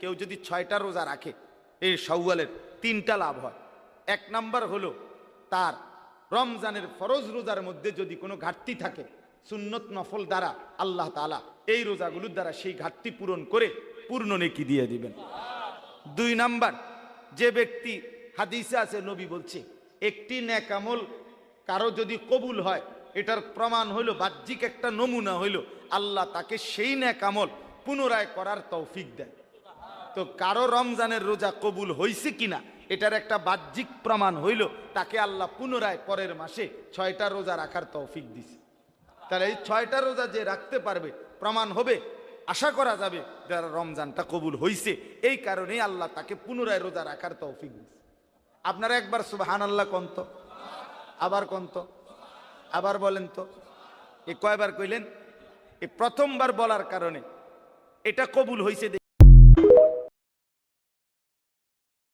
কেউ যদি 6টা রোজা রাখে এই শাওয়ালের 3টা লাভ হয়। 1 নাম্বার হলো তার রমজানের ফরজ রোজার মধ্যে যদি কোনো ঘাটতি থাকে সুন্নত নফল দ্বারা আল্লাহ তাআলা এই রোজাগুলোর দ্বারা সেই ঘাটতি পূরণ করে পূর্ণ নেকি দিয়ে দিবেন। 2 নাম্বার, যে ব্যক্তি হাদিসে আছে নবী বলছে একটি নেক আমল কারো যদি কবুল হয় এটার প্রমাণ হইল বাহ্যিক একটা নমুনা হইল আল্লাহ তাকে সেই নেক আমল পুনরায় করার তৌফিক দেয়। তো কারো রমজানের রোজা কবুল হয়েছে কিনা এটার একটা বাহ্যিক প্রমাণ হইল তাকে আল্লাহ পুনরায় পরের মাসে 6টা রোজা রাখার তৌফিক দিছে। তাহলে এই 6টা রোজা যে রাখতে পারবে প্রমাণ হবে, আশা করা যাবে যারা রমজানটা কবুল হয়েছে, এই কারণেই আল্লাহ তাকে পুনরায় রোজা রাখার তৌফিক দিছে। আপনারা একবার সুবহানাল্লাহ কন্ত, আবার কন্ত, আবার বলেন তো। এ কয়বার কইলেন? এই প্রথমবার বলার কারণে এটা কবুল হয়েছে।